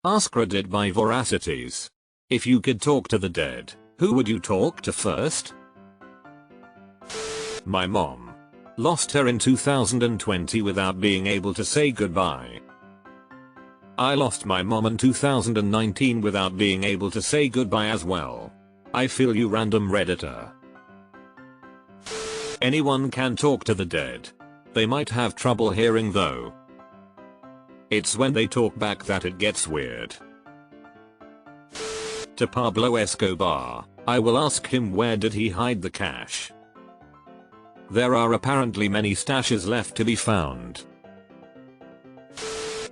AskReddit by Voracities. If you could talk to the dead, who would you talk to first? My mom. Lost her in 2020 without being able to say goodbye. I lost my mom in 2019 without being able to say goodbye as well. I feel you, random Redditor. Anyone can talk to the dead. They might have trouble hearing though. It's when they talk back that it gets weird. To Pablo Escobar, I will ask him where did he hide the cash. There are apparently many stashes left to be found.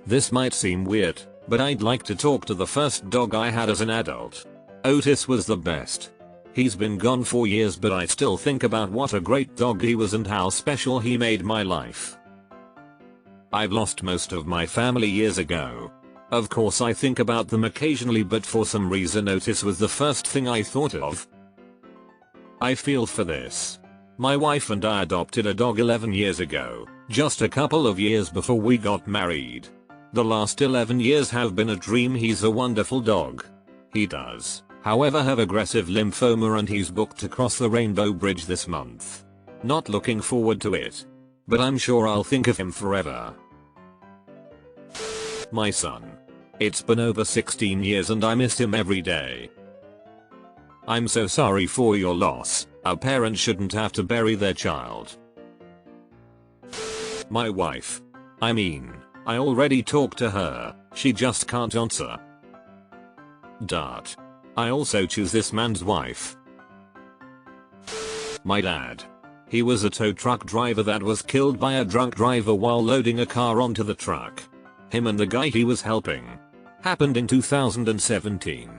This might seem weird, but I'd like to talk to the first dog I had as an adult. Otis was the best. He's been gone for years, but I still think about what a great dog he was and how special he made my life. I've lost most of my family years ago. Of course I think about them occasionally, but for some reason Otis was the first thing I thought of. I feel for this. My wife and I adopted a dog 11 years ago, just a couple of years before we got married. The last 11 years have been a dream. He's a wonderful dog. He does, however, have aggressive lymphoma and he's booked to cross the Rainbow Bridge this month. Not looking forward to it. But I'm sure I'll think of him forever. My son. It's been over 16 years and I miss him every day. I'm so sorry for your loss. A parent shouldn't have to bury their child. My wife. I mean, I already talked to her, she just can't answer. Dart. I also choose this man's wife. My dad. He was a tow truck driver that was killed by a drunk driver while loading a car onto the truck. Him and the guy he was helping. Happened in 2017.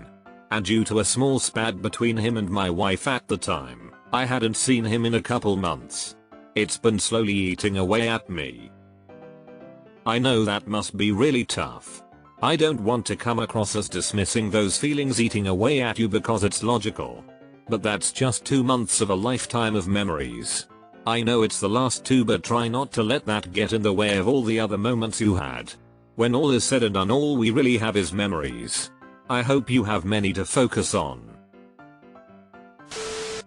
And due to a small spat between him and my wife at the time, I hadn't seen him in a couple months. It's been slowly eating away at me. I know that must be really tough. I don't want to come across as dismissing those feelings eating away at you because it's logical. But that's just 2 months of a lifetime of memories. I know it's the last 2, but try not to let that get in the way of all the other moments you had. When all is said and done, all we really have is memories. I hope you have many to focus on.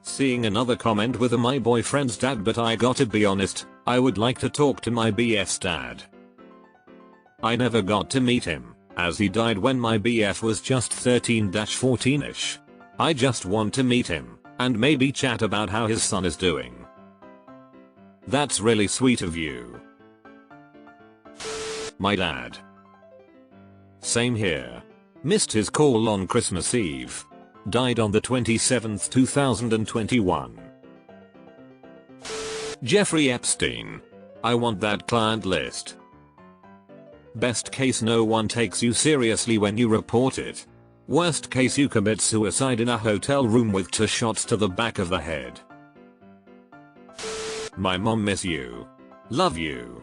Seeing another comment with my boyfriend's dad, but I gotta be honest, I would like to talk to my BF's dad. I never got to meet him, as he died when my BF was just 13-14ish. I just want to meet him, and maybe chat about how his son is doing. That's really sweet of you. My dad. Same here. Missed his call on Christmas Eve. Died on the 27th, 2021. Jeffrey Epstein. I want that client list. Best case, no one takes you seriously when you report it. Worst case, you commit suicide in a hotel room with 2 shots to the back of the head. My mom, miss you. Love you.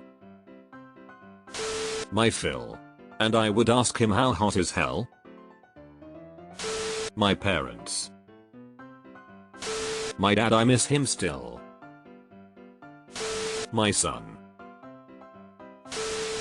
My Phil. And I would ask him how hot is hell? My parents. My dad, I miss him still. My son.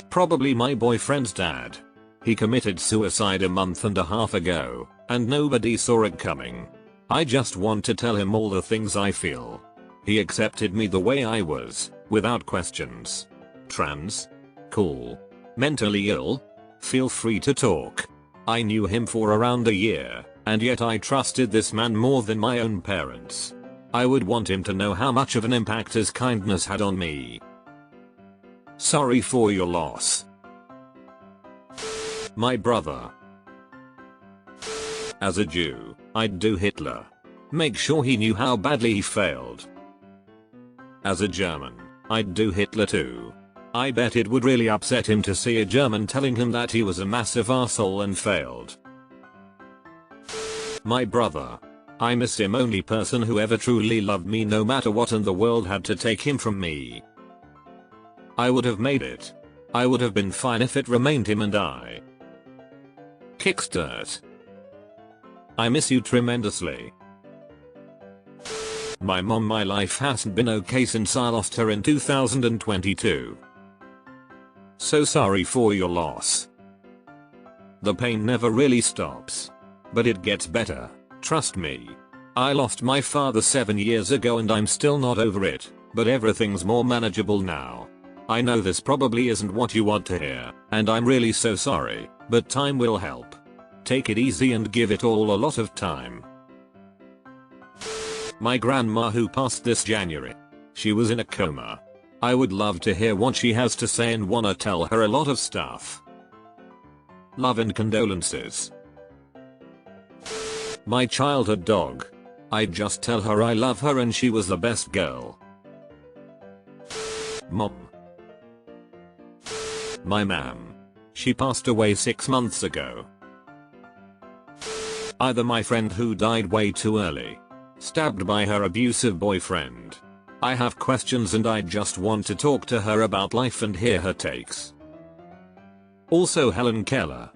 Probably my boyfriend's dad. He committed suicide a month and a half ago, and nobody saw it coming. I just want to tell him all the things I feel. He accepted me the way I was, without questions. Trans? Cool. Mentally ill? Feel free to talk. I knew him for around a year, and yet I trusted this man more than my own parents. I would want him to know how much of an impact his kindness had on me. Sorry for your loss. My brother. As a Jew, I'd do Hitler. Make sure he knew how badly he failed. As a German, I'd do Hitler too. I bet it would really upset him to see a German telling him that he was a massive arsehole and failed. My brother. I miss him, only person who ever truly loved me no matter what, and the world had to take him from me. I would have made it. I would have been fine if it remained him and I. Kickstart. I miss you tremendously. My mom, my life hasn't been okay since I lost her in 2022. So sorry for your loss. The pain never really stops. But it gets better, trust me. I lost my father 7 years ago and I'm still not over it, but everything's more manageable now. I know this probably isn't what you want to hear, and I'm really so sorry, but time will help. Take it easy and give it all a lot of time. My grandma who passed this January. She was in a coma. I would love to hear what she has to say and wanna tell her a lot of stuff. Love and condolences. My childhood dog. I'd just tell her I love her and she was the best girl. Mom. My mom. She passed away 6 months ago. Either my friend who died way too early. Stabbed by her abusive boyfriend. I have questions and I just want to talk to her about life and hear her takes. Also Helen Keller.